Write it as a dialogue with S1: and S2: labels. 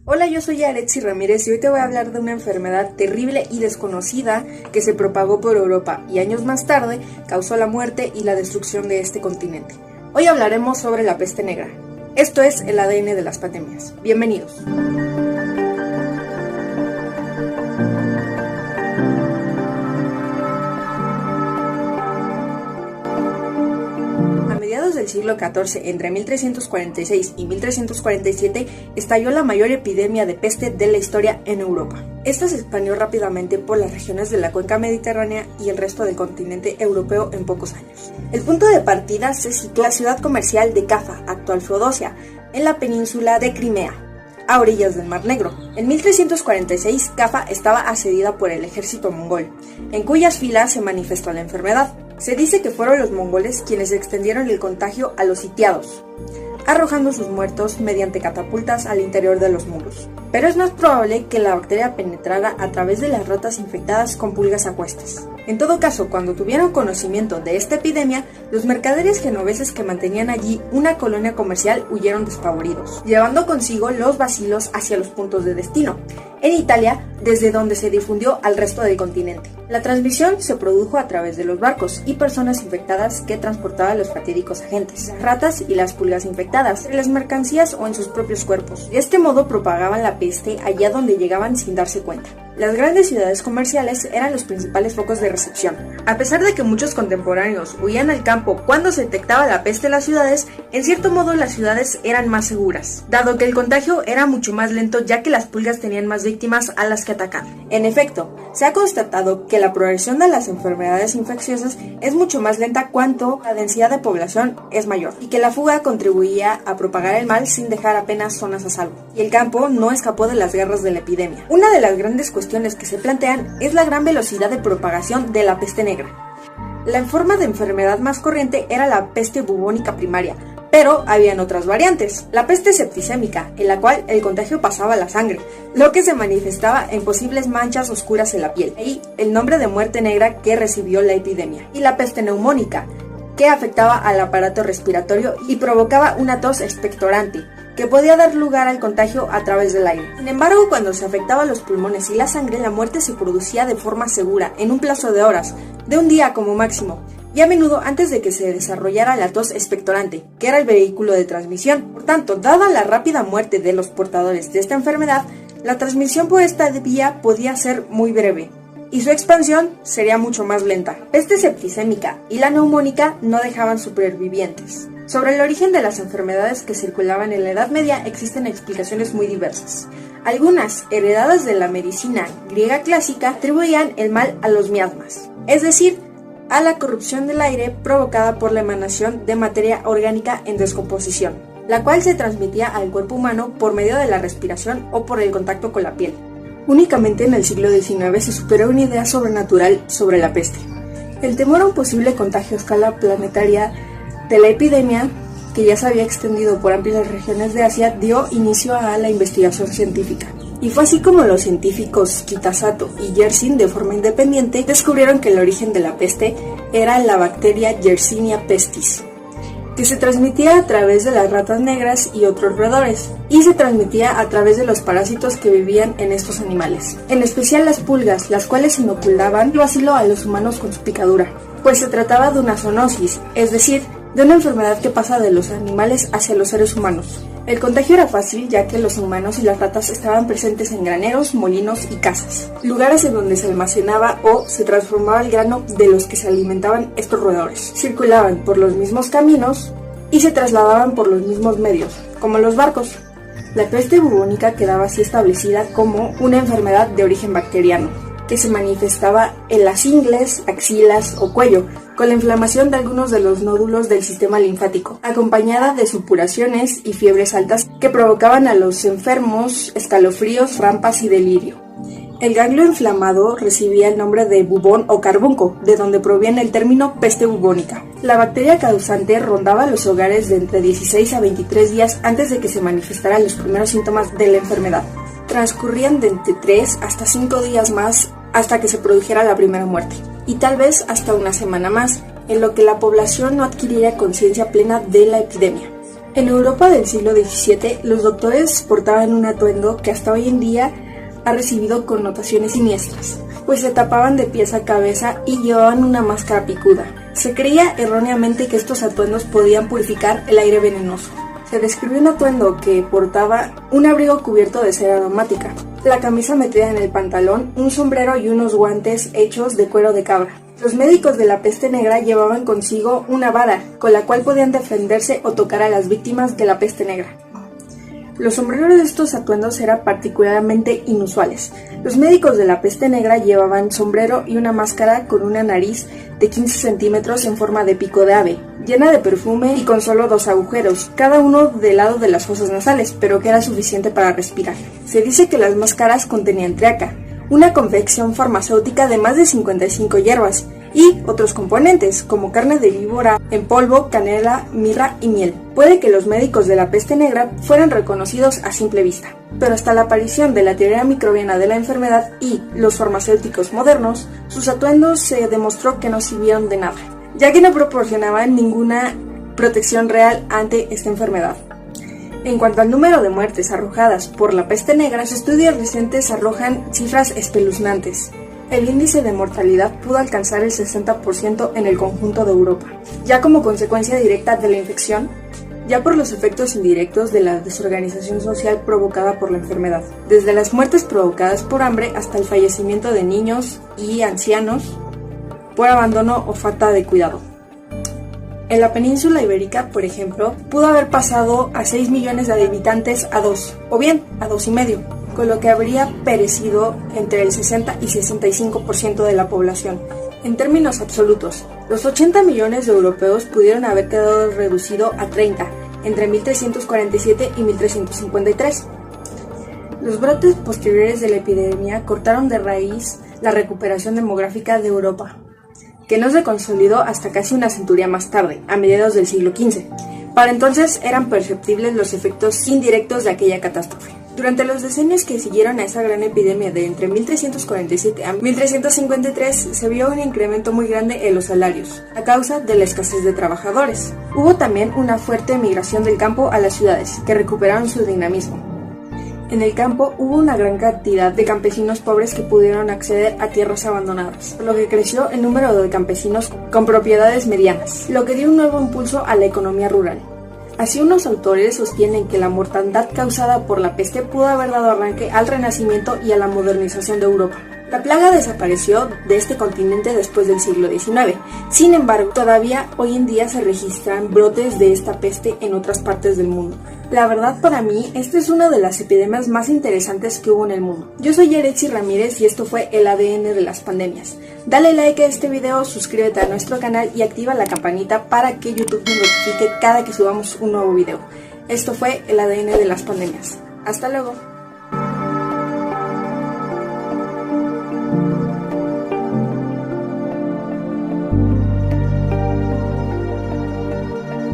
S1: Hola, yo soy Aretsi Ramírez y hoy te voy a hablar de una enfermedad terrible y desconocida que se propagó por Europa y años más tarde causó la muerte y la destrucción de este continente. Hoy hablaremos sobre la peste negra. Esto es el ADN de las pandemias. Bienvenidos. A mediados del siglo XIV, entre 1346 y 1347, estalló la mayor epidemia de peste de la historia en Europa. Esta se expandió rápidamente por las regiones de la cuenca mediterránea y el resto del continente europeo en pocos años. El punto de partida se situó en la ciudad comercial de Cafa, actual Feodosia, en la península de Crimea, a orillas del Mar Negro. En 1346, Cafa estaba asedida por el ejército mongol, en cuyas filas se manifestó la enfermedad. Se dice que fueron los mongoles quienes extendieron el contagio a los sitiados, arrojando sus muertos mediante catapultas al interior de los muros. Pero es más probable que la bacteria penetrara a través de las ratas infectadas con pulgas a cuestas. En todo caso, cuando tuvieron conocimiento de esta epidemia, los mercaderes genoveses que mantenían allí una colonia comercial huyeron despavoridos, llevando consigo los bacilos hacia los puntos de destino, en Italia, desde donde se difundió al resto del continente. La transmisión se produjo a través de los barcos y personas infectadas que transportaban los fatídicos agentes, las ratas y las pulgas infectadas, en las mercancías o en sus propios cuerpos. De este modo propagaban la peste allá donde llegaban sin darse cuenta. Las grandes ciudades comerciales eran los principales focos de recepción. A pesar de que muchos contemporáneos huían al campo cuando se detectaba la peste en las ciudades, en cierto modo las ciudades eran más seguras, dado que el contagio era mucho más lento ya que las pulgas tenían más víctimas a las que atacar. En efecto, se ha constatado que la progresión de las enfermedades infecciosas es mucho más lenta cuanto la densidad de población es mayor, y que la fuga contribuía a propagar el mal sin dejar apenas zonas a salvo. Y el campo no escapó de las garras de la epidemia. Una de las grandes cuestiones que se plantean es la gran velocidad de propagación de la peste negra. La forma de enfermedad más corriente era la peste bubónica primaria, pero habían otras variantes. La peste septicémica, en la cual el contagio pasaba a la sangre, lo que se manifestaba en posibles manchas oscuras en la piel, y el nombre de muerte negra que recibió la epidemia. Y la peste neumónica, que afectaba al aparato respiratorio y provocaba una tos expectorante, que podía dar lugar al contagio a través del aire. Sin embargo, cuando se afectaba los pulmones y la sangre, la muerte se producía de forma segura, en un plazo de horas, de un día como máximo, y a menudo antes de que se desarrollara la tos expectorante, que era el vehículo de transmisión. Por tanto, dada la rápida muerte de los portadores de esta enfermedad, la transmisión por esta vía podía ser muy breve, y su expansión sería mucho más lenta. Peste septicémica y la neumónica no dejaban supervivientes. Sobre el origen de las enfermedades que circulaban en la Edad Media existen explicaciones muy diversas. Algunas, heredadas de la medicina griega clásica, atribuían el mal a los miasmas, es decir, a la corrupción del aire provocada por la emanación de materia orgánica en descomposición, la cual se transmitía al cuerpo humano por medio de la respiración o por el contacto con la piel. Únicamente en el siglo XIX se superó una idea sobrenatural sobre la peste. El temor a un posible contagio a escala planetaria de la epidemia, que ya se había extendido por amplias regiones de Asia, dio inicio a la investigación científica. Y fue así como los científicos Kitasato y Yersin, de forma independiente, descubrieron que el origen de la peste era la bacteria Yersinia pestis, que se transmitía a través de las ratas negras y otros roedores, y se transmitía a través de los parásitos que vivían en estos animales, en especial las pulgas, las cuales inoculaban el bacilo a los humanos con su picadura, pues se trataba de una zoonosis, es decir, de una enfermedad que pasa de los animales hacia los seres humanos. El contagio era fácil ya que los humanos y las ratas estaban presentes en graneros, molinos y casas, lugares en donde se almacenaba o se transformaba el grano de los que se alimentaban estos roedores. Circulaban por los mismos caminos y se trasladaban por los mismos medios, como los barcos. La peste bubónica quedaba así establecida como una enfermedad de origen bacteriano, que se manifestaba en las ingles, axilas o cuello, con la inflamación de algunos de los nódulos del sistema linfático, acompañada de supuraciones y fiebres altas que provocaban a los enfermos escalofríos, rampas y delirio. El ganglio inflamado recibía el nombre de bubón o carbunco, de donde proviene el término peste bubónica. La bacteria causante rondaba los hogares de entre 16 a 23 días antes de que se manifestaran los primeros síntomas de la enfermedad. Transcurrían de entre 3 hasta 5 días más hasta que se produjera la primera muerte, y tal vez hasta una semana más, en lo que la población no adquiriría conciencia plena de la epidemia. En Europa del siglo XVII, los doctores portaban un atuendo que hasta hoy en día ha recibido connotaciones siniestras, pues se tapaban de pies a cabeza y llevaban una máscara picuda. Se creía erróneamente que estos atuendos podían purificar el aire venenoso. Se describió un atuendo que portaba un abrigo cubierto de cera aromática, la camisa metida en el pantalón, un sombrero y unos guantes hechos de cuero de cabra. Los médicos de la peste negra llevaban consigo una vara, con la cual podían defenderse o tocar a las víctimas de la peste negra. Los sombreros de estos atuendos eran particularmente inusuales. Los médicos de la peste negra llevaban sombrero y una máscara con una nariz de 15 centímetros en forma de pico de ave, llena de perfume y con solo 2 agujeros, cada uno del lado de las fosas nasales, pero que era suficiente para respirar. Se dice que las máscaras contenían triaca, una confección farmacéutica de más de 55 hierbas, y otros componentes, como carne de víbora en polvo, canela, mirra y miel. Puede que los médicos de la peste negra fueran reconocidos a simple vista, pero hasta la aparición de la teoría microbiana de la enfermedad y los farmacéuticos modernos, sus atuendos se demostró que no sirvieron de nada, ya que no proporcionaban ninguna protección real ante esta enfermedad. En cuanto al número de muertes arrojadas por la peste negra, estudios recientes arrojan cifras espeluznantes. El índice de mortalidad pudo alcanzar el 60% en el conjunto de Europa, ya como consecuencia directa de la infección, ya por los efectos indirectos de la desorganización social provocada por la enfermedad, desde las muertes provocadas por hambre hasta el fallecimiento de niños y ancianos por abandono o falta de cuidado. En la península ibérica, por ejemplo, pudo haber pasado a 6 millones de habitantes a 2, o bien a 2,5, con lo que habría perecido entre el 60 y 65% de la población. En términos absolutos, los 80 millones de europeos pudieron haber quedado reducido a 30 entre 1347 y 1353. Los brotes posteriores de la epidemia cortaron de raíz la recuperación demográfica de Europa, que no se consolidó hasta casi una centuria más tarde, a mediados del siglo XV. Para entonces eran perceptibles los efectos indirectos de aquella catástrofe. Durante los decenios que siguieron a esa gran epidemia de entre 1347 a 1353 se vio un incremento muy grande en los salarios, a causa de la escasez de trabajadores. Hubo también una fuerte migración del campo a las ciudades, que recuperaron su dinamismo. En el campo hubo una gran cantidad de campesinos pobres que pudieron acceder a tierras abandonadas, por lo que creció el número de campesinos con propiedades medianas, lo que dio un nuevo impulso a la economía rural. Así, unos autores sostienen que la mortandad causada por la peste pudo haber dado arranque al renacimiento y a la modernización de Europa. La plaga desapareció de este continente después del siglo XIX. Sin embargo, todavía hoy en día se registran brotes de esta peste en otras partes del mundo. La verdad, para mí, esta es una de las epidemias más interesantes que hubo en el mundo. Yo soy Yaretsi Ramírez y esto fue el ADN de las pandemias. Dale like a este video, suscríbete a nuestro canal y activa la campanita para que YouTube nos notifique cada que subamos un nuevo video. Esto fue el ADN de las pandemias. Hasta luego.